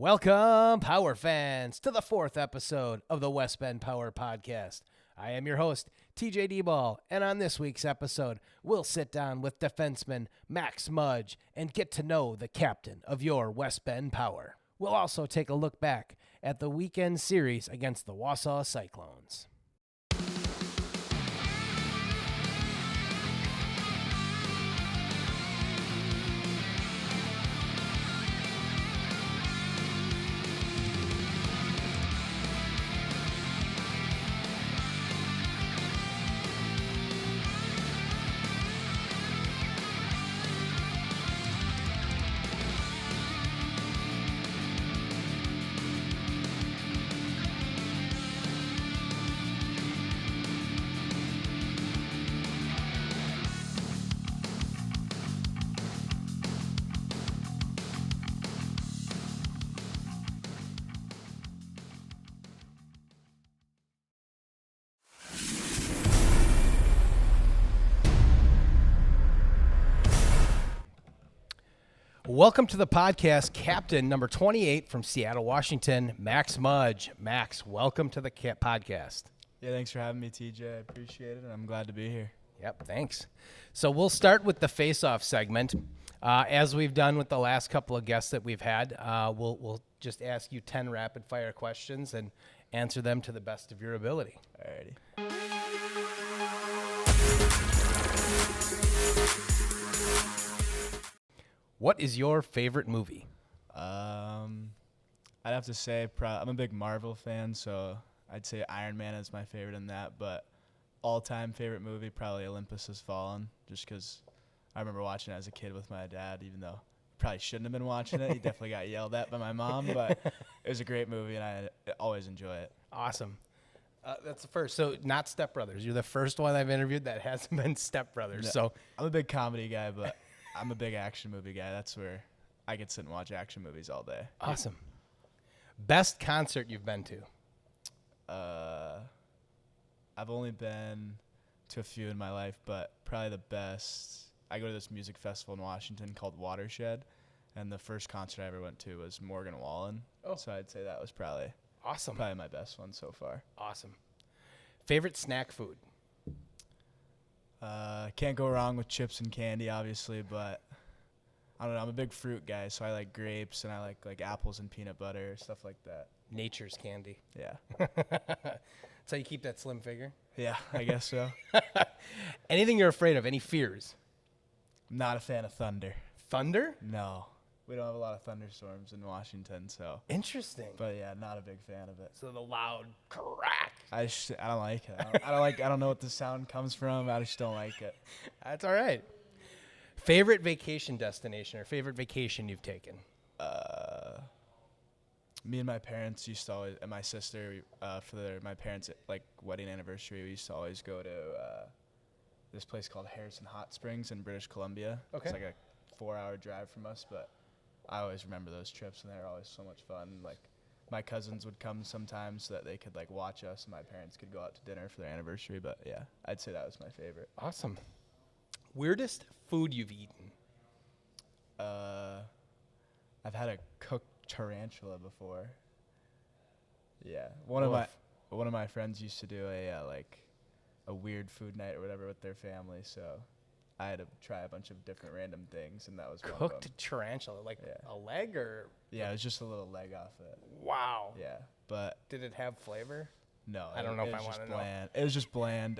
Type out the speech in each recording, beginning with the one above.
Welcome, Power fans, to the fourth episode of the West Bend Power Podcast. I am your host, TJ D-Ball, and on this week's episode, we'll sit down with defenseman Max Mudge and get to know the captain of your West Bend Power. We'll also take a look back at the weekend series against the Wausau Cyclones. Welcome to the podcast, Captain number 28 from Seattle, Washington, Max Mudge. Max, welcome to the podcast. Yeah, thanks for having me, TJ. I appreciate it, and I'm glad to be here. Yep, thanks. So we'll start with the face-off segment. As we've done with the last couple of guests that we've had, we'll just ask you 10 rapid-fire questions and answer them to the best of your ability. Alrighty. What is your favorite movie? I'd have to say I'm a big Marvel fan, so I'd say Iron Man is my favorite in that. But all-time favorite movie, probably Olympus Has Fallen, just because I remember watching it as a kid with my dad, even though I probably shouldn't have been watching it. He definitely got yelled at by my mom, but it was a great movie, and I always enjoy it. Awesome. That's the first. So not Step Brothers. You're the first one I've interviewed that hasn't been Step Brothers. No, So I'm a big comedy guy, but I'm a big action movie guy. That's where I could sit and watch action movies all day. Awesome. Best concert you've been to? I've only been to a few in my life, but probably the best, I go to this music festival in Washington called Watershed, and the first concert I ever went to was Morgan Wallen. Oh. So I'd say that was probably my best one so far. Awesome. Favorite snack food? Can't go wrong with chips and candy, obviously, but I don't know. I'm a big fruit guy, so I like grapes and I like apples and peanut butter, stuff like that. Nature's candy. Yeah. So you keep that slim figure? Yeah, I guess so. Anything you're afraid of? Any fears? I'm not a fan of thunder. Thunder? No. We don't have a lot of thunderstorms in Washington, so. Interesting. But yeah, not a big fan of it. So the loud crack. I don't like it. I don't know what the sound comes from. I just don't like it. That's all right. Favorite vacation destination or favorite vacation you've taken? Me and my parents used to always, and my sister, for my parents' wedding anniversary, we used to always go to this place called Harrison Hot Springs in British Columbia. Okay. It's like a 4-hour drive from us, but I always remember those trips, and they were always so much fun. Like, my cousins would come sometimes so that they could watch us, and my parents could go out to dinner for their anniversary. But yeah, I'd say that was my favorite. Awesome. Weirdest food you've eaten? I've had a cooked tarantula before. Yeah, one of my friends used to do a weird food night or whatever with their family, so I had to try a bunch of different random things, and that was one of them. Cooked tarantula, a leg or? Yeah, it was just a little leg off it. Wow. Yeah, but Did it have flavor? no, I don't know if I want to know. It was just bland.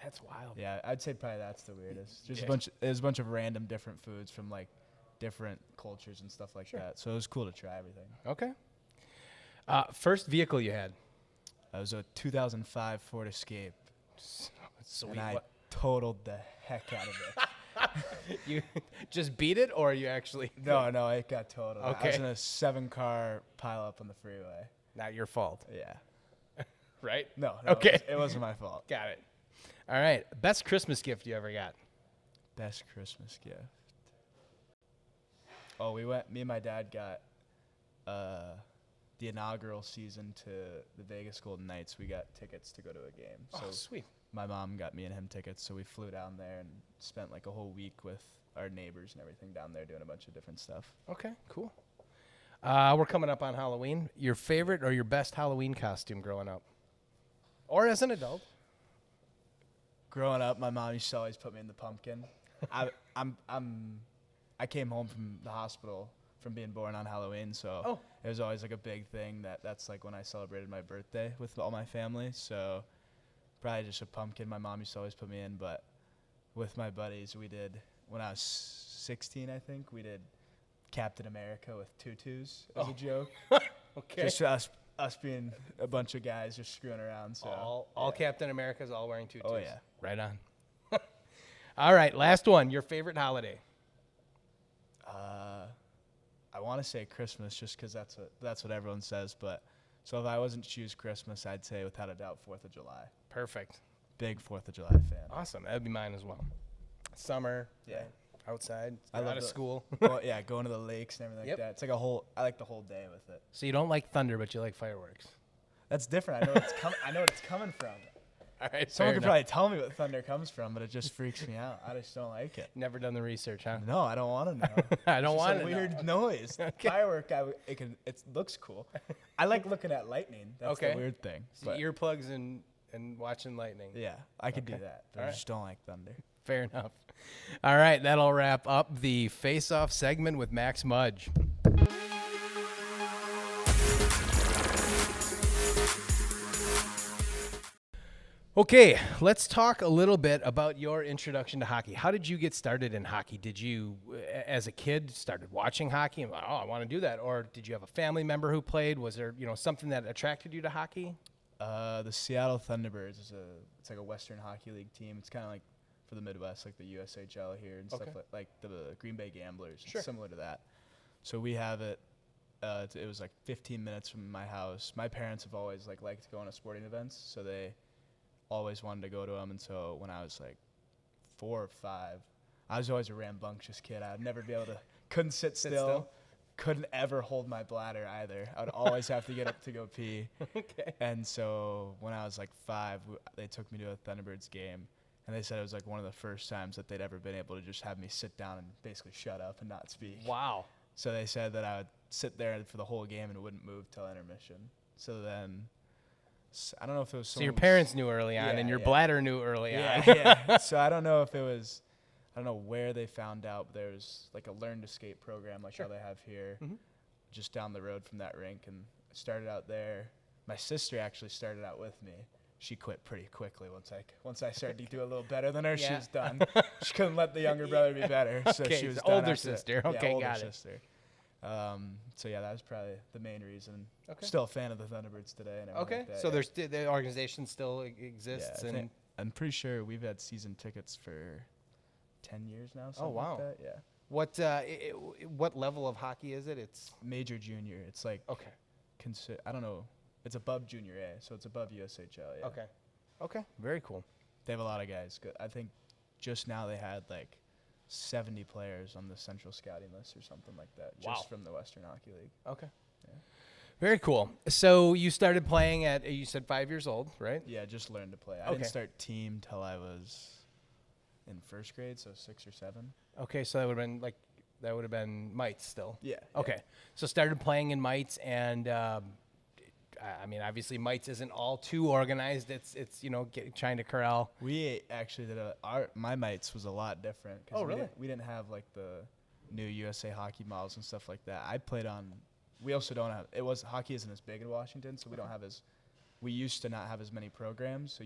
That's wild. Yeah, I'd say probably that's the weirdest. Just Yeah. There's a bunch of random different foods from different cultures and stuff like Sure. that. So it was cool to try everything. Okay. First vehicle you had? It was a 2005 Ford Escape, Sweet. and I totaled the heck out of it. You just beat it, or you actually? No, it got totaled. Okay. I was in a 7-car pileup on the freeway. Not your fault, Yeah. right? No. Okay. It wasn't my fault. Got it. All right. Best Christmas gift you ever got? Best Christmas gift. Oh, me and my dad got the inaugural season to the Vegas Golden Knights. We got tickets to go to a game. Oh, So sweet. my mom got me and him tickets, so we flew down there and spent like a whole week with our neighbors and everything down there doing a bunch of different stuff. Okay, cool. We're coming up on Halloween. Your favorite or your best Halloween costume growing up? Or as an adult? Growing up, my mom used to always put me in the pumpkin. I came home from the hospital from being born on Halloween, so it was always like a big thing that's like when I celebrated my birthday with all my family. So probably just a pumpkin. My mom used to always put me in, but with my buddies, we did when I was 16, I think we did Captain America with tutus as a joke. Okay. Just us being a bunch of guys just screwing around. So All Captain America's all wearing tutus. Oh yeah. Right on. All right, last one. Your favorite holiday? I want to say Christmas just because that's what everyone says. But so if I wasn't to choose Christmas, I'd say without a doubt 4th of July. Perfect. Big 4th of July fan. Awesome. That'd be mine as well. Summer. Yeah. Outside. I Out love of school. Well, yeah, going to the lakes and everything like that. It's like I like the whole day with it. So you don't like thunder, but you like fireworks. That's different. I know what it's coming from. All right. Someone could probably tell me what thunder comes from, but it just freaks me out. I just don't like it. Never done the research, huh? No, I don't want to know. I don't want to to know. Weird noise. Okay. Firework, it looks cool. I like looking at lightning. That's the weird thing. So earplugs and watching lightning. Yeah, I could do that, but I just don't like thunder. Fair enough. All right, that'll wrap up the face-off segment with Max Mudge. Okay, let's talk a little bit about your introduction to hockey. How did you get started in hockey? Did you, as a kid, started watching hockey and I want to do that, or did you have a family member who played? Was there, something that attracted you to hockey? The Seattle Thunderbirds it's like a Western Hockey League team. It's kind of like for the Midwest, like the USHL here and stuff like the Green Bay Gamblers. Sure. It's similar to that. So we have it. It was like 15 minutes from my house. My parents have always liked going to sporting events, so they always wanted to go to them. And so when I was like 4 or 5, I was always a rambunctious kid. I'd never be able to, couldn't sit still. Couldn't ever hold my bladder either. I would always have to get up to go pee. Okay. And so when I was like 5, they took me to a Thunderbirds game, and they said it was like one of the first times that they'd ever been able to just have me sit down and basically shut up and not speak. Wow. So they said that I would sit there for the whole game and wouldn't move till intermission. So then, I don't know if it was So your parents knew early on, and your bladder knew early on. Yeah. So I don't know if it was, I don't know where they found out, but there's like a learn to skate program how they have here, just down the road from that rink, and I started out there. My sister actually started out with me. She quit pretty quickly once I started to do a little better than her. She was done. She couldn't let the younger brother be better, so she was done. Older sister. Okay, older got sister. So yeah, that was probably the main reason. Okay. Still a fan of the Thunderbirds today. And everything like that, so there's the organization still exists, and I'm pretty sure we've had season tickets for 10 years now. Oh wow. Like that. Yeah. What level of hockey is it? It's major junior. It's like I don't know. It's above junior A, so it's above USHL. Yeah. Okay. Very cool. They have a lot of guys. I think just now they had like 70 players on the central scouting list or something like that, just from the Western Hockey League. Okay. Yeah. Very cool. So you started playing at, you said 5 years old, right? Yeah, just learned to play. I didn't start team till I was in first grade, so 6 or 7. Okay, so that would have been mites still. Yeah. Okay. So started playing in mites, and I mean, obviously mites isn't all too organized. It's trying to corral. We actually did my mites was a lot different. Oh, really? We didn't have like the new USA hockey models and stuff like that. I played on. We also don't have. Hockey isn't as big in Washington, so we don't have we used to not have as many programs. So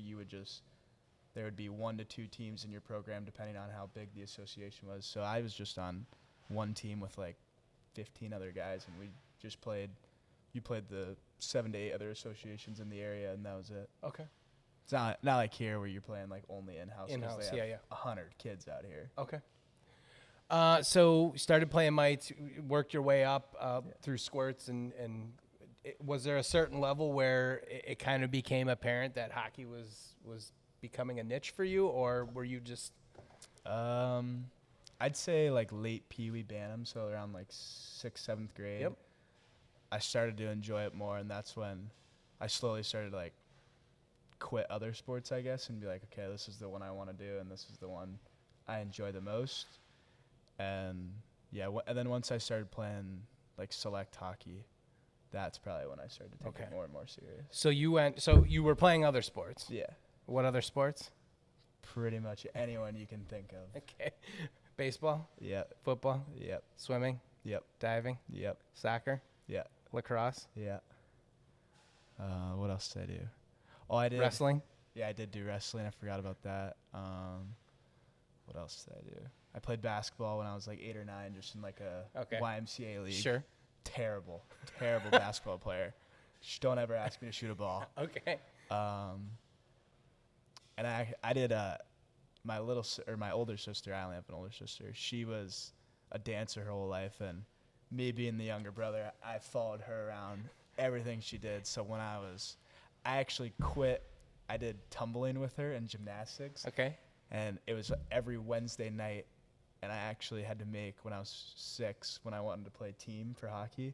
there would be 1 to 2 teams in your program depending on how big the association was. So I was just on one team with like 15 other guys, and we just played. You played the 7 to 8 other associations in the area, and that was it. Okay. It's not like here where you're playing like only in-house. In-house, they have 100 kids out here. Okay. So started playing mites, worked your way up through squirts, and was there a certain level where it kind of became apparent that hockey was becoming a niche for you, or were you just? I'd say like late Pee Wee Bantam, so around like 6th, 7th grade. Yep. I started to enjoy it more, and that's when I slowly started to like quit other sports, I guess, and be like, okay, this is the one I want to do, and this is the one I enjoy the most. And yeah, and then once I started playing like select hockey, that's probably when I started to take it more and more serious. So you were playing other sports. Yeah. What other sports? Pretty much anyone you can think of. Okay. Baseball? Yep. Football? Yep. Swimming? Yep. Diving? Yep. Soccer? Yeah. Lacrosse? Yeah. What else did I do? Oh, I did Wrestling? Yeah, I did do wrestling. I forgot about that. What else did I do? I played basketball when I was like 8 or 9, just in like a YMCA league. Sure. Terrible basketball player. Just don't ever ask me to shoot a ball. Okay. And I did my older sister. I only have an older sister. She was a dancer her whole life, and me being the younger brother, I followed her around everything she did. So when I actually quit. I did tumbling with her and gymnastics. Okay. And it was every Wednesday night, and I actually had to make, when I was 6, when I wanted to play team for hockey,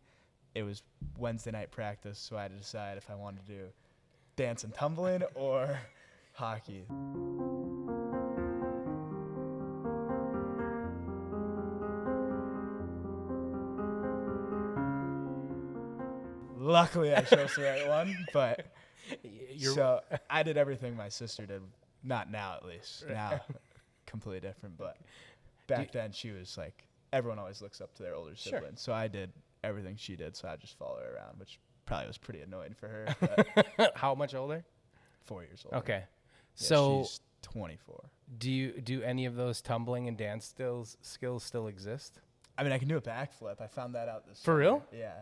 it was Wednesday night practice, so I had to decide if I wanted to do dance and tumbling or hockey. Luckily, I chose the right one, but so I did everything my sister did. Not now, at least. Now, completely different. But back then, she was like, everyone always looks up to their older sibling. Sure. So I did everything she did, so I just followed her around, which probably was pretty annoying for her. But How much older? 4 years older. Okay. Yeah, so she's 24. do any of those tumbling and dance skills still exist? I mean, I can do a backflip. I found that out this For summer. real? Yeah.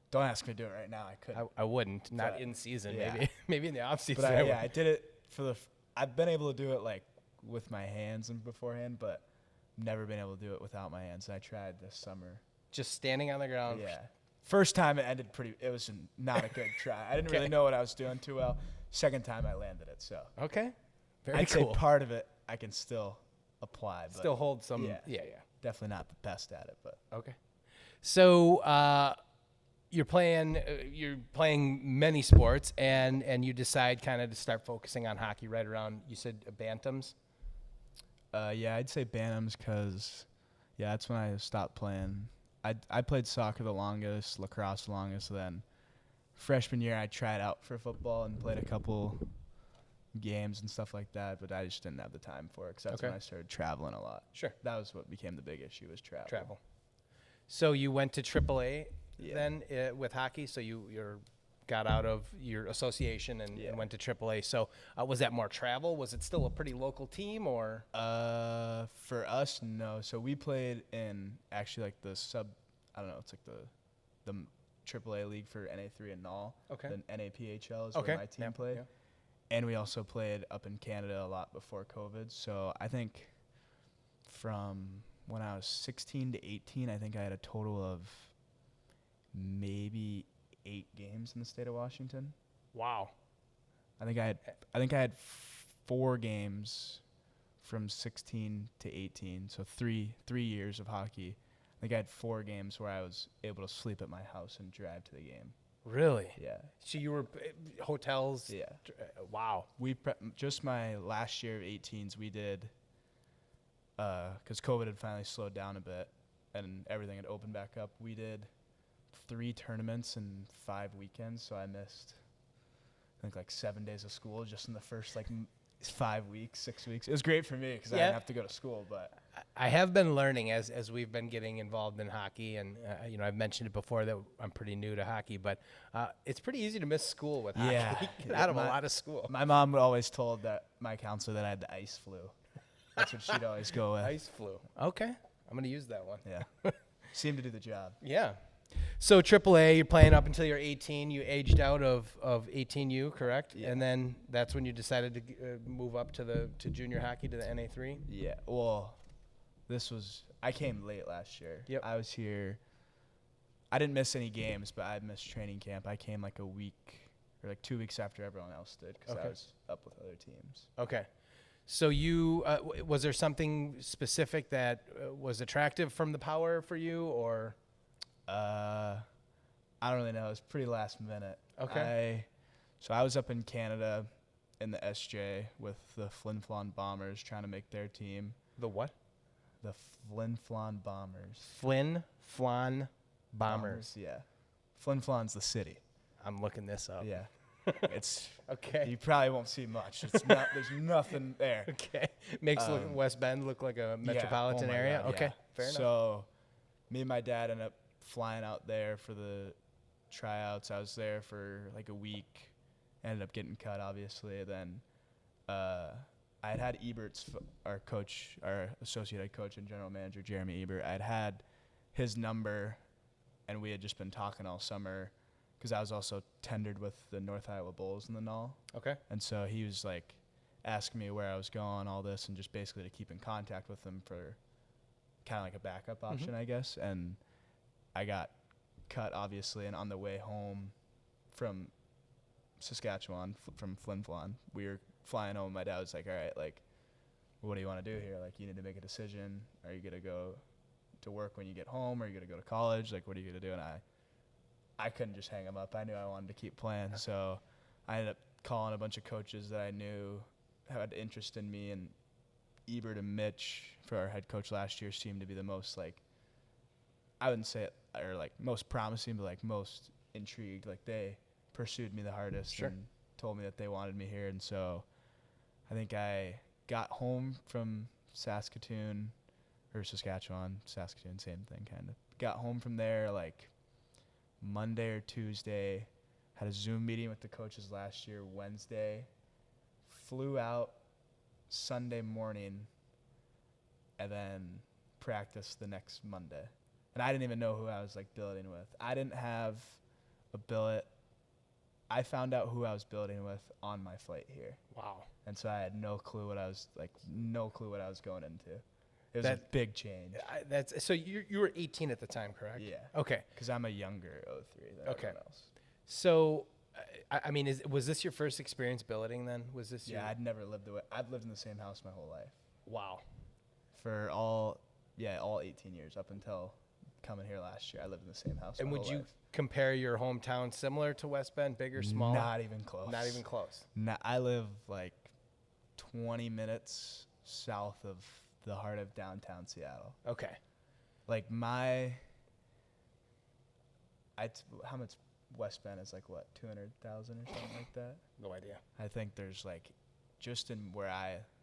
Don't ask me to do it right now. I couldn't. I wouldn't. Not But, in season. yeah. Maybe in the off season. But I did it for I've been able to do it like with my hands and beforehand, but never been able to do it without my hands. And I tried this summer. Just standing on the ground. Yeah. First time it was not a good try. I didn't really know what I was doing too well. Second time I landed it, so. Okay. Very I'd cool. say part of it I can still apply. But Still hold some. Yeah. Definitely not the best at it, but. Okay. So you're playing many sports, and you decide kind of to start focusing on hockey right around, you said, bantams? Yeah, I'd say bantams because, that's when I stopped playing. I played soccer the longest, lacrosse the longest. Then freshman year, I tried out for football and played a couple games and stuff like that, but I just didn't have the time for it because that's when I started traveling a lot. Sure. That was what became the big issue, was travel. So you went to AAA then with hockey, so you got out of your association and went to AAA. So was that more travel? Was it still a pretty local team, or? For us, no. So we played in actually like the it's like the AAA league for NA3 and NAL. Okay. The NAPHL is where my team played. Yeah. And we also played up in Canada a lot before COVID. So I think from when I was 16 to 18, I think I had a total of maybe 8 games in the state of Washington. Wow. I think I had 4 games from 16 to 18, so 3 years of hockey. I think I had 4 games where I was able to sleep at my house and drive to the game. Really? Yeah. So you were hotels? Yeah. Wow. Just my last year of 18s, we did, because COVID had finally slowed down a bit and everything had opened back up, we did 3 tournaments and 5 weekends, so I missed, I think, like 7 days of school just in the first 5 weeks, 6 weeks. It was great for me because I didn't have to go to school, but I have been learning as we've been getting involved in hockey, and I've mentioned it before that I'm pretty new to hockey, but it's pretty easy to miss school with hockey. Get out of a lot of school. My mom always told my counselor that I had the ice flu. That's what she'd always go with. Ice flu. Okay, I'm gonna use that one. Yeah, seemed to do the job. Yeah. So AAA, you're playing up until you're 18. You aged out of 18U, correct? Yeah. And then that's when you decided to move up to junior hockey to the NA3? Yeah. Well, I came late last year. Yep. I was here. I didn't miss any games, but I missed training camp. I came like a week or like 2 weeks after everyone else did because I was up with other teams. Okay. So you was there something specific that was attractive from the Power for you, or? I don't really know. It was pretty last minute. Okay. So I was up in Canada in the SJ with the Flin Flon Bombers trying to make their team. The what? The Flin Flon Bombers. Flin Flon Bombers. Yeah. Flin Flon's the city. I'm looking this up. Yeah. It's Okay. You probably won't see much. It's not. There's nothing there. Okay. Makes West Bend look like a metropolitan area. God, okay. yeah. Fair enough. So, me and my dad ended up flying out there for the tryouts. I was there for like a week. Ended up getting cut, obviously. Then, I had Ebert's, our coach, our associate head coach and general manager, Jeremy Ebert. I'd had his number, and we had just been talking all summer. Because I was also tendered with the North Iowa Bulls in the NAL. Okay. And so he was like asking me where I was going, all this, and just basically to keep in contact with them for kind of like a backup option, I guess. And I got cut, obviously, and on the way home from Saskatchewan, from Flin Flon, we were flying home. My dad was like, all right, like, what do you want to do here? Like, you need to make a decision. Are you going to go to work when you get home? Or are you going to go to college? Like, what are you going to do? And I couldn't just hang him up. I knew I wanted to keep playing. So I ended up calling a bunch of coaches that I knew had interest in me. And Ebert and Mitch, for our head coach last year, seemed to be the most, like, I wouldn't say it, or like most promising, but like most intrigued. Like, they pursued me the hardest and told me that they wanted me here. And so I think I got home from Saskatoon, Saskatoon, same thing kind of. Got home from there like Monday or Tuesday, had a Zoom meeting with the coaches last year Wednesday, flew out Sunday morning, and then practiced the next Monday. And I didn't even know who I was like billeting with. I didn't have a billet. I found out who I was billeting with on my flight here. Wow. And so I had no clue what I was going into. It was a big change. So you were 18 at the time, correct? Yeah. Okay. Because I'm a younger 03 than everyone else. So, I mean, was this your first experience billeting then? Was this? Yeah, I'd never lived away. I've lived in the same house my whole life. Wow. For all 18 years up until coming here last year, I lived in the same house. And my would whole you life. compare your hometown similar to West Bend, big or small? Not even close. Not even close. I live like 20 minutes south of the heart of downtown Seattle. Okay. Like how much West Bend is, like what, 200,000 or something like that? No idea. I think there's like, just in where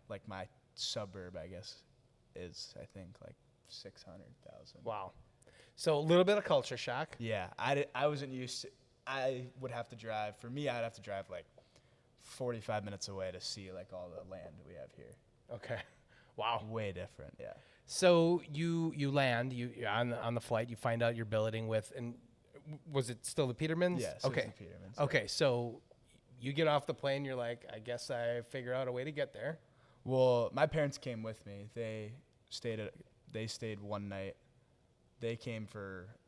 like my suburb, I guess, is I think like 600,000. Wow. So a little bit of culture shock. Yeah, I wasn't used to. I would have to drive. For me, I'd have to drive like 45 minutes away to see like all the land we have here. Okay. Wow. Way different, yeah. So you land, you're on the flight, you find out you're billeting with, and was it still the Petermans? Yes. Okay. The Petermans. Okay, so you get off the plane, you're like, I guess I figure out a way to get there. Well, my parents came with me. They stayed one night. They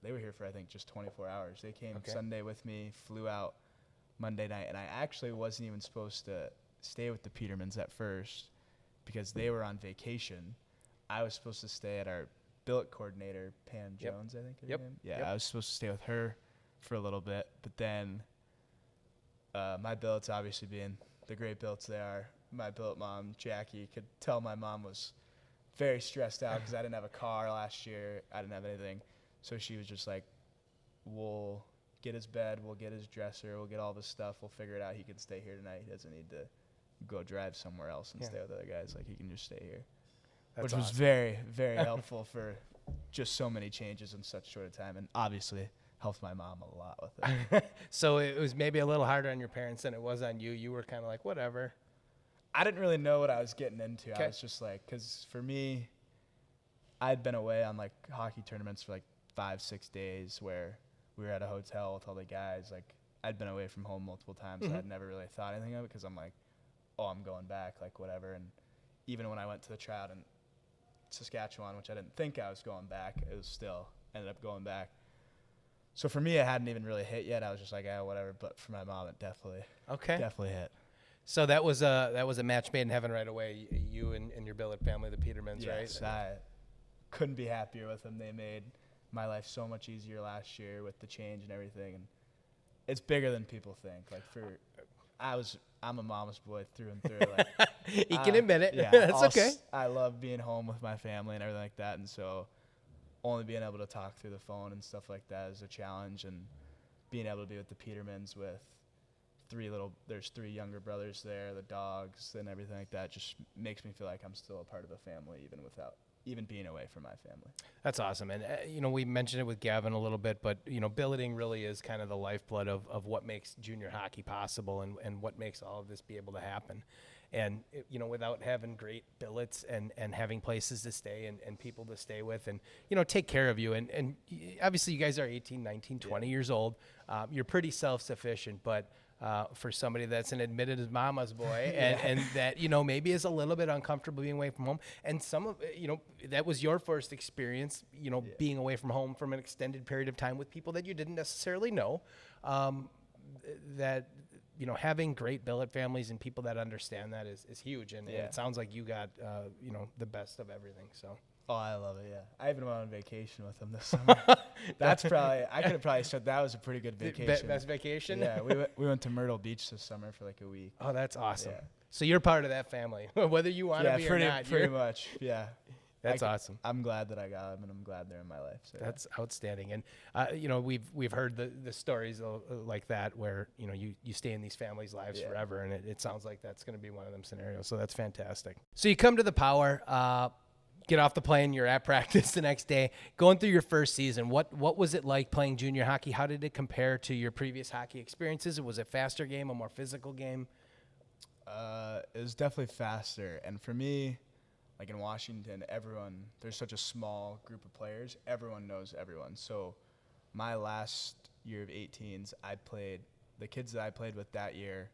were here for I think just 24 hours. They came Sunday with me, flew out Monday night, and I actually wasn't even supposed to stay with the Petermans at first because they were on vacation. I was supposed to stay at our billet coordinator, Pam Jones, I think. Yeah, I was supposed to stay with her for a little bit, but then my billets, obviously being the great billets they are, my billet mom, Jackie, could tell my mom was very stressed out because I didn't have a car last year. I didn't have anything. So she was just like, we'll get his bed, we'll get his dresser, we'll get all this stuff, we'll figure it out. He can stay here tonight. He doesn't need to go drive somewhere else and stay with other guys. Like, he can just stay here. Which was very, very helpful for just so many changes in such short a time, and obviously helped my mom a lot with it. So it was maybe a little harder on your parents than it was on you. You were kind of like, whatever. I didn't really know what I was getting into. I was just like, because for me, I'd been away on like hockey tournaments for like 5-6 days where we were at a hotel with all the guys. Like, I'd been away from home multiple times. So I'd never really thought anything of it because I'm like, oh, I'm going back, like whatever. And even when I went to the tryout in Saskatchewan, which I didn't think I was going back, it was still ended up going back. So for me, it hadn't even really hit yet. I was just like, whatever. But for my mom, it definitely hit. So that was a match made in heaven right away. You and your billet family, the Petermans, right? Yes, I couldn't be happier with them. They made my life so much easier last year with the change and everything. And it's bigger than people think. Like, I'm a mama's boy through and through. Like, you can admit it. Yeah, that's okay. I love being home with my family and everything like that. And so only being able to talk through the phone and stuff like that is a challenge, and being able to be with the Petermans with there's 3 younger brothers there, the dogs and everything like that just makes me feel like I'm still a part of the family even being away from my family. That's awesome. And, we mentioned it with Gavin a little bit, but, billeting really is kind of the lifeblood of what makes junior hockey possible and what makes all of this be able to happen. And, without having great billets and having places to stay and people to stay with and, take care of you. And obviously you guys are 18, 19, 20 years old. You're pretty self-sufficient, but for somebody that's an admitted mama's boy and that, maybe is a little bit uncomfortable being away from home. And some of, that was your first experience, being away from home from an extended period of time with people that you didn't necessarily know, that, having great billet families and people that understand that is huge. And it sounds like you got, the best of everything. So. Oh, I love it, yeah. I even went on vacation with him this summer. I could have probably said that was a pretty good vacation. Best vacation? Yeah, we went to Myrtle Beach this summer for like a week. Oh, that's awesome. Yeah. So you're part of that family, whether you want to be or not. Pretty much, yeah. That's awesome. I'm glad that I got them, and I'm glad they're in my life. So that's outstanding. And, we've heard the stories like that where, you stay in these families' lives forever, and it sounds like that's going to be one of them scenarios. So that's fantastic. So you come to the Power, get off the plane, you're at practice the next day. Going through your first season, what was it like playing junior hockey? How did it compare to your previous hockey experiences? Was it a faster game, a more physical game? It was definitely faster. And for me, like in Washington, there's such a small group of players. Everyone knows everyone. So my last year of 18s, the kids that I played with that year,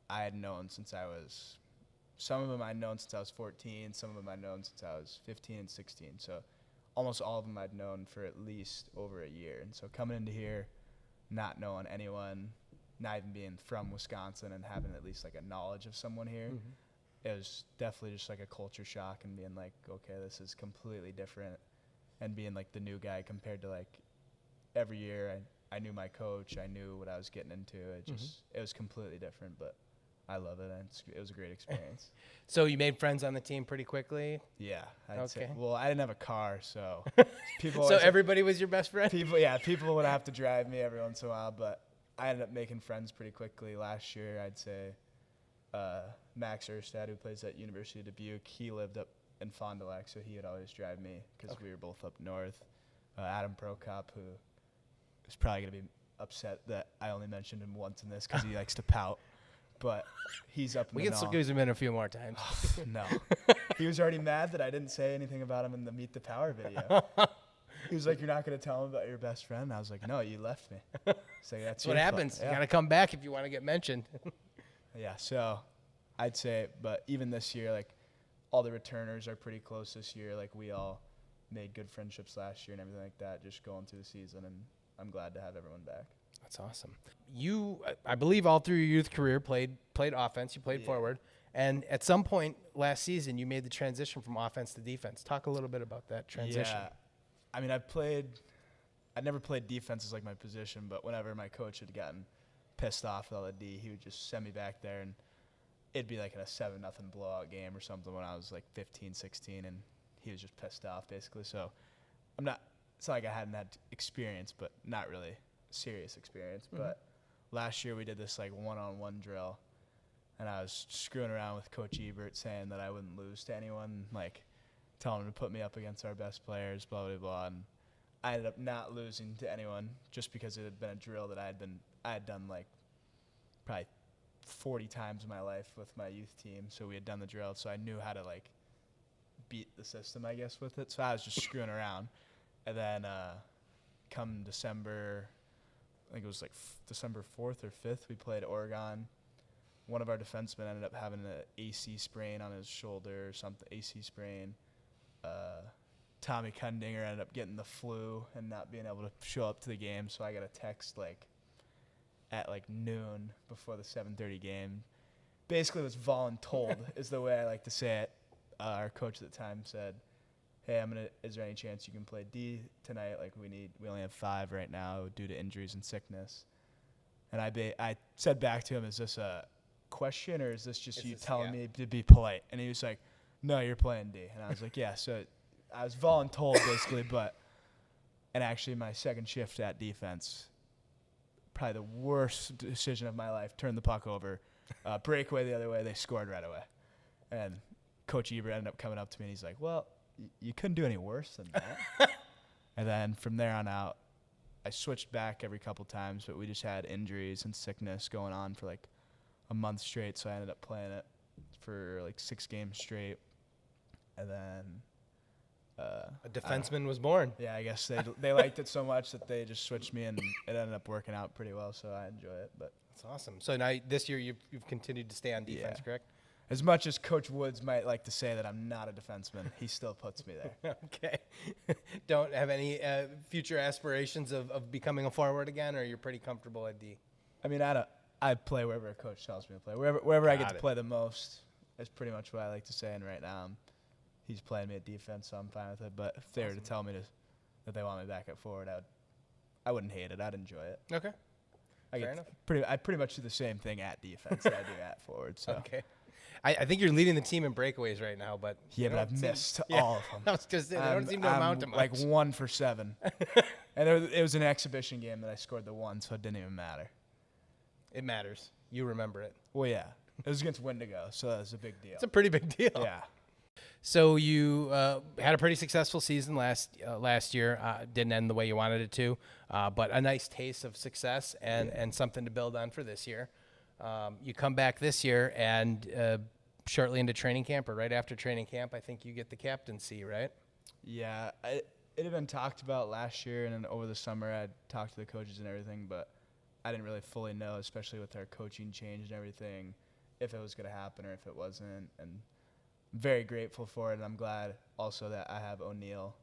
I had known since I was – some of them I'd known since I was 14. Some of them I'd known since I was 15 and 16. So almost all of them I'd known for at least over a year. And so coming into here, not knowing anyone, not even being from Wisconsin and having at least like a knowledge of someone here, it was definitely just like a culture shock and being like, okay, this is completely different. And being like the new guy compared to like every year I knew my coach, I knew what I was getting into. It was completely different, but I love it, and it was a great experience. So you made friends on the team pretty quickly? Yeah, I'd say. Well, I didn't have a car, so people. So everybody was your best friend? People would have to drive me every once in a while, but I ended up making friends pretty quickly. Last year, I'd say Max Erstad, who plays at University of Dubuque, he lived up in Fond du Lac, so he would always drive me because we were both up north. Adam Prokop, who is probably going to be upset that I only mentioned him once in this because he likes to pout. But he's up in the We can squeeze him in a few more times. No. He was already mad that I didn't say anything about him in the Meet the Power video. He was like, you're not going to tell him about your best friend? I was like, no, you left me. So that's what happens. Yeah. You got to come back if you want to get mentioned. Yeah, so I'd say, but even this year, like, all the returners are pretty close this year. Like, we all made good friendships last year and everything like that, just going through the season, and I'm glad to have everyone back. That's awesome. You, I believe, all through your youth career played offense. You played forward, and at some point last season, you made the transition from offense to defense. Talk a little bit about that transition. Yeah, I mean, I never played defense as like my position, but whenever my coach had gotten pissed off with all the D, he would just send me back there, and it'd be like in a 7-0 blowout game or something when I was like 15, 16, and he was just pissed off basically. So it's not like I hadn't had experience, but not really serious experience. But last year we did this like one-on-one drill, and I was screwing around with Coach Ebert saying that I wouldn't lose to anyone, like telling him to put me up against our best players, blah, blah, blah. And I ended up not losing to anyone just because it had been a drill that I had done like probably 40 times in my life with my youth team. So we had done the drill, so I knew how to like beat the system, I guess, with it. So I was just screwing around. And then come December, I think it was like December 4th or 5th, we played Oregon. One of our defensemen ended up having an AC sprain on his shoulder or something, AC sprain. Tommy Kundinger ended up getting the flu and not being able to show up to the game, so I got a text like at like noon before the 7:30 game. Basically, it was voluntold is the way I like to say it. Our coach at the time said, "Hey, is there any chance you can play D tonight? Like we only have 5 right now due to injuries and sickness." And I said back to him, "Is this a question or is this just you telling me to be polite?" And he was like, "No, you're playing D." And I was like, "Yeah." So I was voluntold basically, but And actually, my second shift at defense, probably the worst decision of my life, turned the puck over, breakaway the other way, they scored right away. And Coach Eber ended up coming up to me, and he's like, well, you couldn't do any worse than that. And then from there on out, I switched back every couple times, but we just had injuries and sickness going on for like a month straight, so I ended up playing it for like 6 games straight. And then a defenseman was born. yeah, I guess they liked it so much that they just switched me, and it ended up working out pretty well, so I enjoy it. But That's awesome. So now this year you've continued to stay on defense, Yeah. correct? as much as Coach Woods might like to say that I'm not a defenseman, he still puts me there. Okay. Don't have any future aspirations of becoming a forward again, or you're pretty comfortable at D? I mean, I play wherever a coach tells me to play. Wherever I get Got to it. play the most is pretty much what I like to say. And right now, he's playing me at defense, so I'm fine with it. But if they were to tell me that they want me back at forward, I wouldn't hate it. I'd enjoy it. Okay. I Fair get enough. I pretty much do the same thing at defense that I do at forward. So Okay. I think you're leading the team in breakaways right now, but yeah, you but don't I've seem- missed Yeah. all of them. I was gonna say they don't seem to amount to much. Like 1 for 7, and it was an exhibition game that I scored the 1, so it didn't even matter. It matters. You remember it. Well, yeah, it was against Wendigo, so that was a big deal. It's a pretty big deal. Yeah. So you had a pretty successful season last year. Didn't end the way you wanted it to, but a nice taste of success and something to build on for this year. You come back this year and shortly into training camp or right after training camp, I think you get the captaincy, right? Yeah, it had been talked about last year, and then over the summer I'd talked to the coaches and everything, but I didn't really fully know, especially with our coaching change and everything, if it was going to happen or if it wasn't. And I'm very grateful for it, and I'm glad also that I have O'Neill,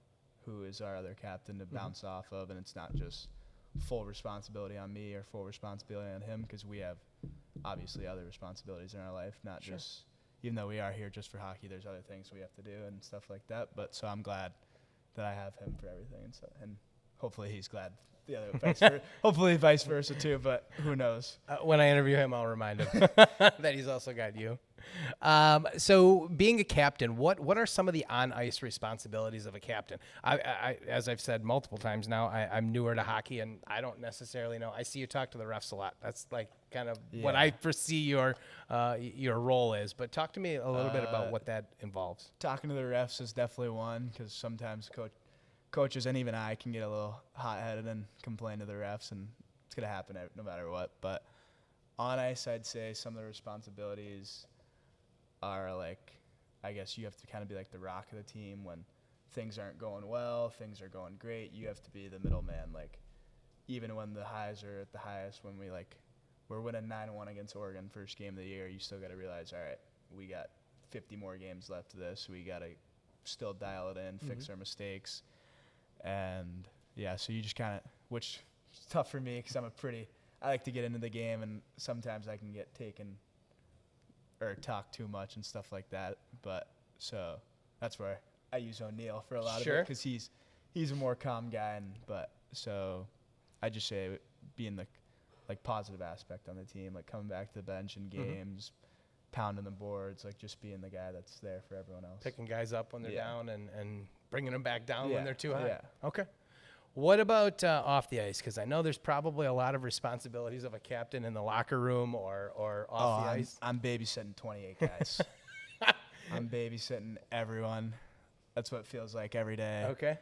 who is our other captain, to bounce off of, and it's not just full responsibility on me or full responsibility on him, because we have obviously other responsibilities in our life, not just, even though we are here just for hockey, there's other things we have to do and stuff like that. But so I'm glad that I have him for everything, and hopefully he's glad the other vice versa. Hopefully vice versa too, but who knows? When I interview him, I'll remind him that he's also got you. So being a captain, what are some of the on-ice responsibilities of a captain? I as I've said multiple times now, I'm newer to hockey, and I don't necessarily know. I see you talk to the refs a lot. That's like kind of what I foresee your role is. But talk to me a little bit about what that involves. Talking to the refs is definitely one, because sometimes coaches and even I can get a little hot-headed and complain to the refs, and it's going to happen no matter what. But on ice, I'd say some of the responsibilities are like, I guess you have to kind of be like the rock of the team when things aren't going well, things are going great. You have to be the middleman. Like, even when the highs are at the highest, when we're winning 9-1 against Oregon first game of the year, you still got to realize, all right, we got 50 more games left of this. We got to still dial it in, fix our mistakes. And yeah, so you just kind of, which is tough for me because I like to get into the game, and sometimes I can get taken or talk too much and stuff like that. But so that's where I use O'Neill for a lot of it, because he's a more calm guy. But so I just say being the like positive aspect on the team, like coming back to the bench in games, pounding the boards, like just being the guy that's there for everyone else. Picking guys up when they're down and bringing them back down when they're too high. Yeah. Okay. What about off the ice? Because I know there's probably a lot of responsibilities of a captain in the locker room or off the ice. I'm babysitting 28 guys. I'm babysitting everyone. That's what it feels like every day. Okay.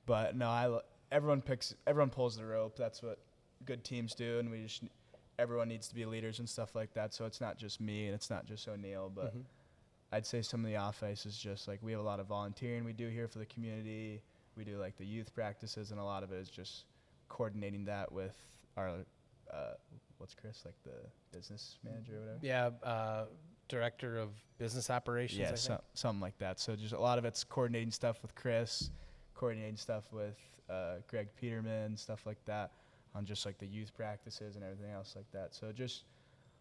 But no, everyone pulls the rope. That's what good teams do, and everyone needs to be leaders and stuff like that. So it's not just me and it's not just O'Neill, but I'd say some of the off ice is just like, we have a lot of volunteering we do here for the community. We do like the youth practices, and a lot of it is just coordinating that with our what's Chris, like the business manager or whatever? Yeah, director of business operations. Yeah, I think. something like that. So just a lot of it's coordinating stuff with Chris, coordinating stuff with Greg Peterman, stuff like that, on just like the youth practices and everything else like that. So just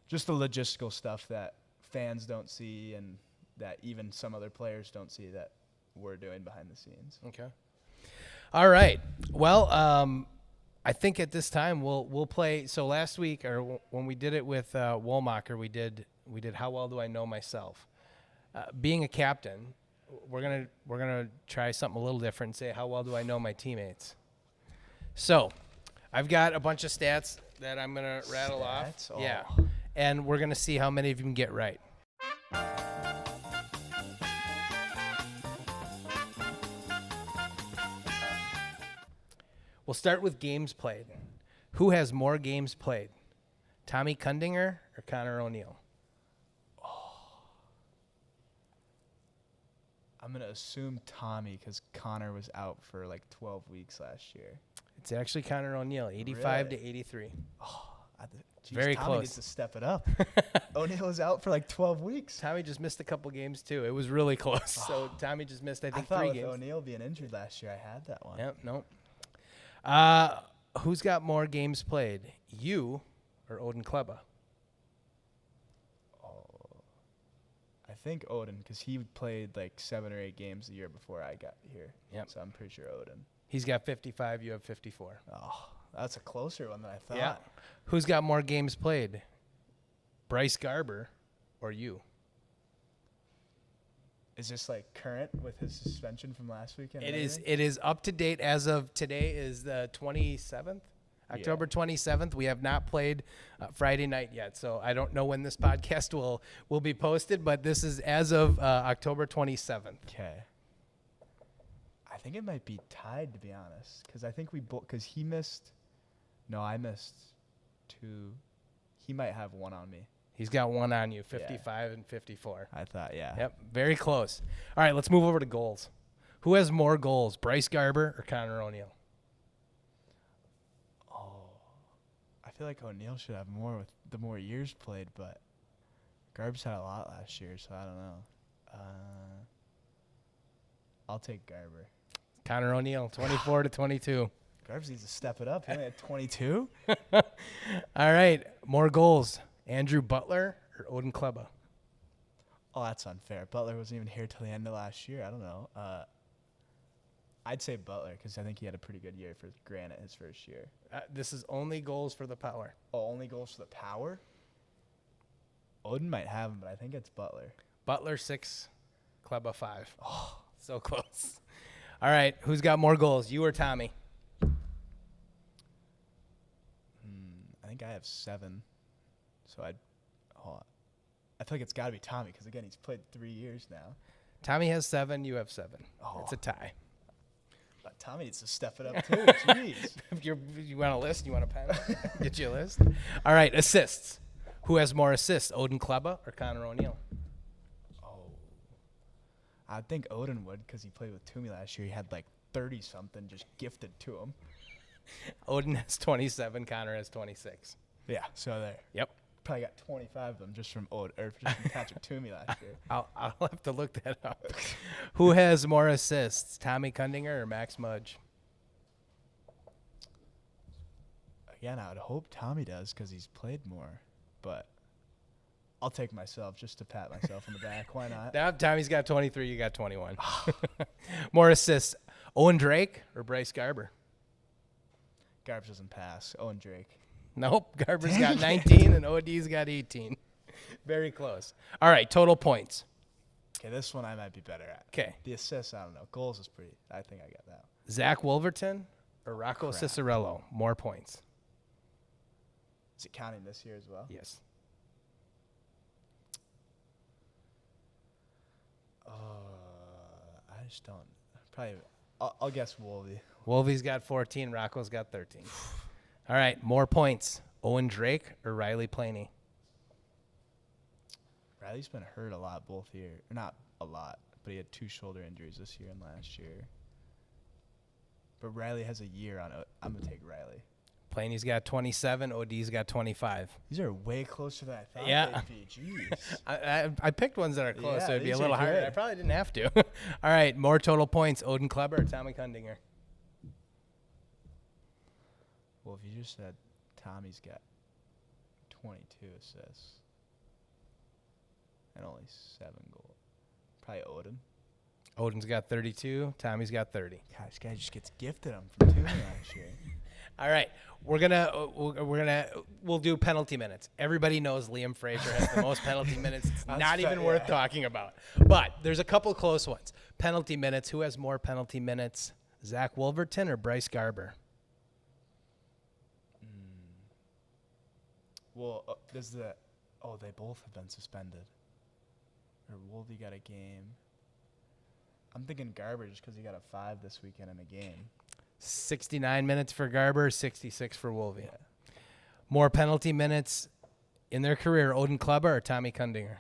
the logistical stuff that fans don't see and that even some other players don't see that we're doing behind the scenes. Okay. All right. Well, I think at this time we'll play. So last week, or when we did it with Woolmacher, we did How Well Do I Know Myself? Being a captain, we're gonna try something a little different and say, how well do I know my teammates? So, I've got a bunch of stats that I'm going to rattle Stats? off. Oh. Yeah. And we're going to see how many of you can get right. We'll start with games played. Who has more games played? Tommy Kundinger or Connor O'Neill? I'm going to assume Tommy because Connor was out for like 12 weeks last year. It's actually Connor O'Neill, 85 to 83. Very Tommy close. needs to step it up. O'Neill was out for like 12 weeks. Tommy just missed a couple games, too. It was really close. So Tommy just missed, I think, 3 with games. O'Neill being injured last year, I had that one. Yep, nope. Who's got more games played, you or Odin Kleba? I think Odin, because he played like 7 or 8 games the year before I got here. Yep. So I'm pretty sure Odin. He's got 55, you have 54. Oh, that's a closer one than I thought. Yeah. Who's got more games played, Bryce Garber or you? Is this like current with his suspension from last weekend? It is. It is up to date as of today. Is the 27th, October 27th. We have not played Friday night yet, so I don't know when this podcast will be posted. But this is as of October 27th. Okay. I think it might be tied, to be honest, because I think because he missed. No, I missed 2. He might have 1 on me. He's got 1 on you, 55 and 54. I thought, yeah. Yep, very close. All right, let's move over to goals. Who has more goals, Bryce Garber or Connor O'Neill? Oh, I feel like O'Neill should have more with the more years played, but Garb's had a lot last year, so I don't know. I'll take Garber. Connor O'Neill, 24 to 22. Garbs needs to step it up. He only had 22. All right, more goals. Andrew Butler or Odin Kleba? Oh, that's unfair. Butler wasn't even here till the end of last year. I don't know. I'd say Butler because I think he had a pretty good year for Granite his first year. This is only goals for the Power. Oh, only goals for the Power? Odin might have him, but I think it's Butler. Butler 6, Kleba 5. Oh, so close. All right, who's got more goals, you or Tommy? I think I have 7. So I feel like it's got to be Tommy because, again, he's played 3 years now. Tommy has 7, you have 7. Oh. It's a tie. But Tommy needs to step it up, too. Jeez. You want a list? You want a pen? Get you a list? All right, assists. Who has more assists, Odin Kleba or Connor O'Neill? Oh. I think Odin would because he played with Toomey last year. He had like 30-something just gifted to him. Odin has 27, Connor has 26. Yeah, so there. Yep. Probably got 25 of them just from Patrick Toomey last year. I'll have to look that up. Who has more assists, Tommy Kundinger or Max Mudge? Again, I would hope Tommy does because he's played more. But I'll take myself just to pat myself on the back. Why not? Now Tommy's got 23, you got 21. More assists, Owen Drake or Bryce Garber? Garbs doesn't pass. Owen Drake. Nope, Garber's got 19 and OD's got 18. Very close. All right, total points. Okay, this one I might be better at. Okay. The assists, I don't know. Goals is pretty. I think I got that. Zach Wolverton or Rocco Crap. Cicerello? More points. Is it counting this year as well? Yes. I just don't. Probably. I'll guess Wolvie. Wolvie's got 14, Rocco's got 13. All right, more points. Owen Drake or Riley Planey? Riley's been hurt a lot both year. Not a lot, but he had 2 shoulder injuries this year and last year. But Riley has a year on it. I'm going to take Riley. Planey's got 27, OD's got 25. These are way closer than I thought Yeah. they'd be. Jeez. I picked ones that are close, Yeah, so it'd be a these little are harder. good. I probably didn't have to. All right, more total points. Odin Kleba or Tommy Kundinger? Well, if you just said Tommy's got 22 assists and only 7 goals, probably Odin. Odin's got 32, Tommy's got 30. God, this guy just gets gifted them from Toomey last year. All right, we'll do penalty minutes. Everybody knows Liam Frazier has the most penalty minutes. It's not even worth talking about. But there's a couple close ones. Penalty minutes. Who has more penalty minutes, Zach Wolverton or Bryce Garber? Well, they both have been suspended. Or Wolvie got a game. I'm thinking Garber just because he got a 5 this weekend in a game. 69 minutes for Garber, 66 for Wolvie. Yeah. More penalty minutes in their career, Odin Kleber or Tommy Kundinger?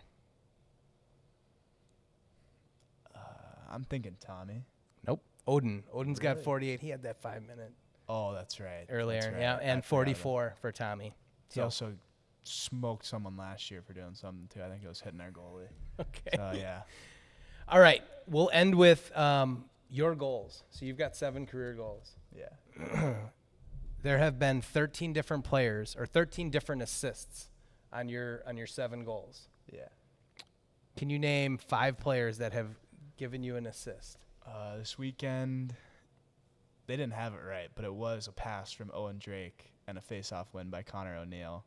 I'm thinking Tommy. Nope. Odin's got Really? 48. He had that 5-minute Oh, that's right. earlier. That's right. Yeah, and I forgot about 44 for Tommy. He also smoked someone last year for doing something, too. I think it was hitting our goalie. Okay. So, yeah. All right. We'll end with your goals. So you've got 7 career goals. Yeah. There have been 13 different players or 13 different assists on your 7 goals. Yeah. Can you name 5 players that have given you an assist? This weekend, they didn't have it right, but it was a pass from Owen Drake and a face-off win by Connor O'Neill.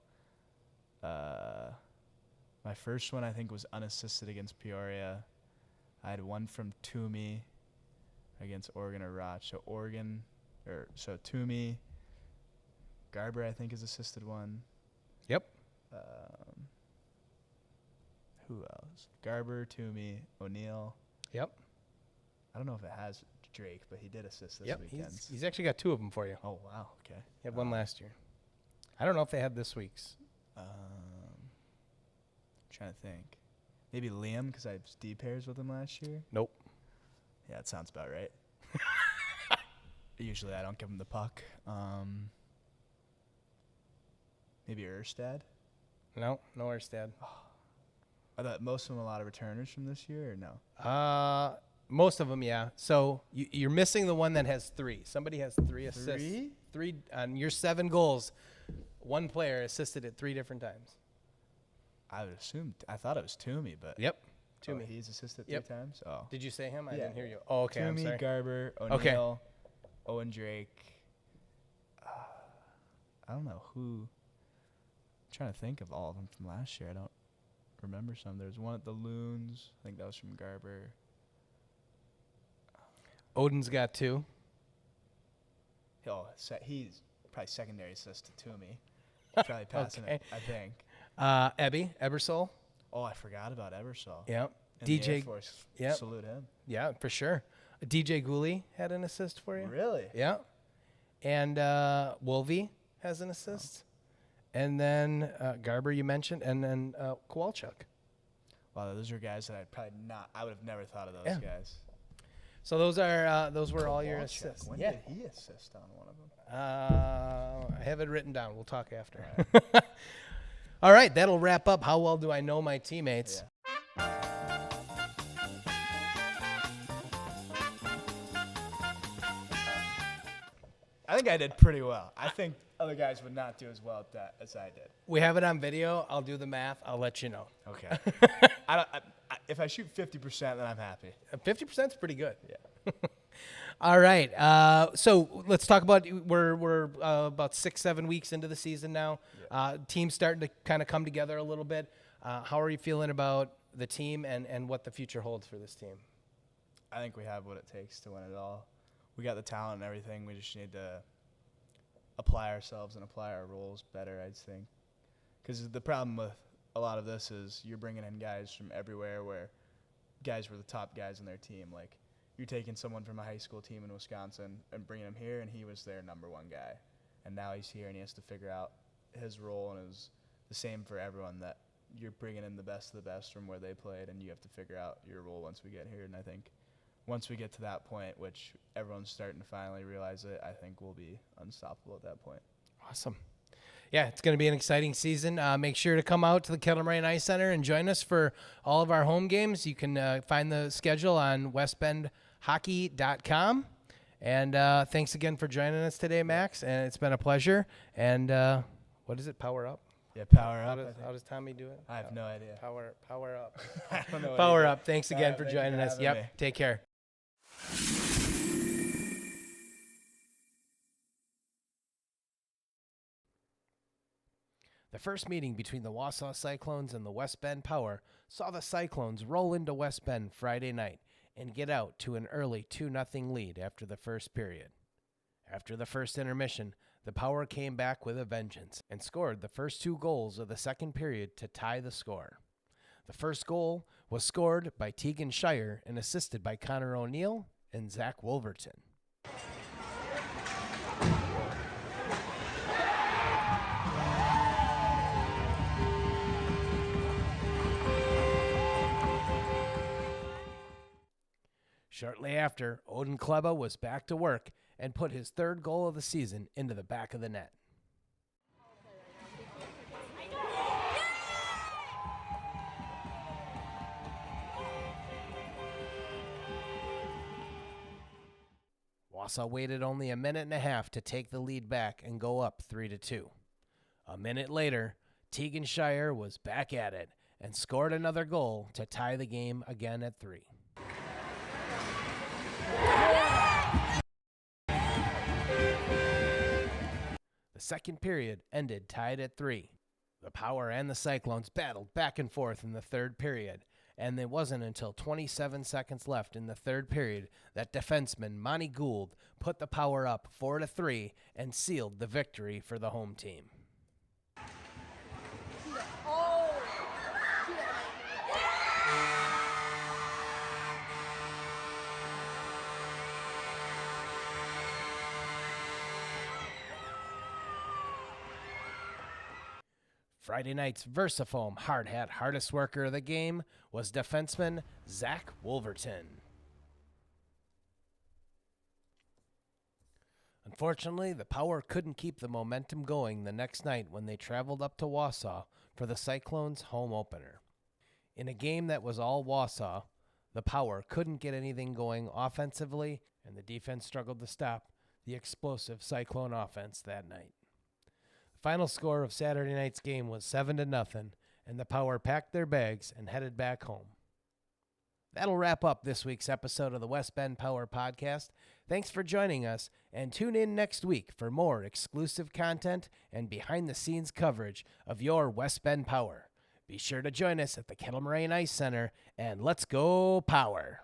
My first one, I think, was unassisted against Peoria. I had one from Toomey against Oregon or Roch. So Toomey, Garber, I think, is assisted one. Yep. Who else? Garber, Toomey, O'Neill. Yep. I don't know if it has Drake, but he did assist this Yep. weekend. He's actually got 2 of them for you. Oh, wow. Okay. He had one last year. I don't know if they had this week's. Trying to think. Maybe Liam, because I have D pairs with him last year. Nope. Yeah, that sounds about right. Usually I don't give him the puck. Maybe Erstad. No Erstad. I thought most of them a lot of returners from this year, or no? Most of them, yeah. So you're missing the one that has 3. Somebody has 3 assists. 3 on your 7 goals. One player assisted it 3 different times. I thought it was Toomey, but. Yep. Oh, Toomey. he's assisted 3 Yep. times? Oh. Did you say him? I Yeah. didn't hear you. Oh, okay. Toomey, I'm sorry. Garber, O'Neill, Okay. Owen Drake. I don't know who. I'm trying to think of all of them from last year. I don't remember some. There's one at the Loons. I think that was from Garber. Odin's got 2. Oh, he's probably secondary assist to Toomey. Probably passing it, I think. Ebersol. Oh, I forgot about Ebersol. Yep. In the Air DJ. Force. Yep. Salute him. Yeah, for sure. DJ Gooley had an assist for you. Really? Yeah. And Wolvie has an assist. And then Garber you mentioned, and then Kowalchuk. Wow, those are guys that I would have never thought of those Yeah. guys. So those were all your Kowalchuk, assists. When Yeah. did he assist on one of them? I have it written down. We'll talk after. All right, that'll wrap up How Well Do I Know My Teammates. Yeah. I think I did pretty well. I think other guys would not do as well at that as I did. We have it on video. I'll do the math. I'll let you know. Okay. If I shoot 50%, then I'm happy. 50% is pretty good. Yeah. All right. So let's talk about we're about 6-7 weeks into the season now. Yeah. Team's starting to kind of come together a little bit. How are you feeling about the team and what the future holds for this team? I think we have what it takes to win it all. We got the talent and everything. We just need to apply ourselves and apply our roles better, I think. Because the problem with a lot of this is you're bringing in guys from everywhere where guys were the top guys on their team. Like, you're taking someone from a high school team in Wisconsin and bringing him here, and he was their number 1 guy. And now he's here, and he has to figure out his role, and it's the same for everyone, that you're bringing in the best of the best from where they played, and you have to figure out your role once we get here. And I think once we get to that point, which everyone's starting to finally realize it, I think we'll be unstoppable at that point. Awesome. Yeah, it's going to be an exciting season. Make sure to come out to the Kettle Moraine Ice Center and join us for all of our home games. You can find the schedule on westbendhockey.com. And thanks again for joining us today, Max. And it's been a pleasure. And what is it, Power Up? Yeah, power up. How does Tommy do it? I have no idea. Power up. I don't know. Power up. Thanks again right, for thank you joining for us. having Yep. me. Take care. The first meeting between the Wausau Cyclones and the West Bend Power saw the Cyclones roll into West Bend Friday night and get out to an early 2-0 lead after the first period. After the first intermission, the Power came back with a vengeance and scored the first 2 goals of the second period to tie the score. The first goal was scored by Tegan Shire and assisted by Connor O'Neill and Zach Wolverton. Shortly after, Odin Kleba was back to work and put his 3rd goal of the season into the back of the net. Wausau waited only a minute and a half to take the lead back and go up 3-2. A minute later, Tegan Shire was back at it and scored another goal to tie the game again at 3. The second period ended tied at 3. The Power and the Cyclones battled back and forth in the third period, and it wasn't until 27 seconds left in the third period that defenseman Monty Gould put the Power up 4-3 and sealed the victory for the home team. Friday night's Versafoam hard hat hardest worker of the game was defenseman Zach Wolverton. Unfortunately, the Power couldn't keep the momentum going the next night when they traveled up to Wausau for the Cyclones' home opener. In a game that was all Wausau, the Power couldn't get anything going offensively, and the defense struggled to stop the explosive Cyclone offense that night. Final score of Saturday night's game was 7-0, and the Power packed their bags and headed back home. That'll wrap up this week's episode of the West Bend Power Podcast. Thanks for joining us, and tune in next week for more exclusive content and behind-the-scenes coverage of your West Bend Power. Be sure to join us at the Kettle Moraine Ice Center, and let's go Power!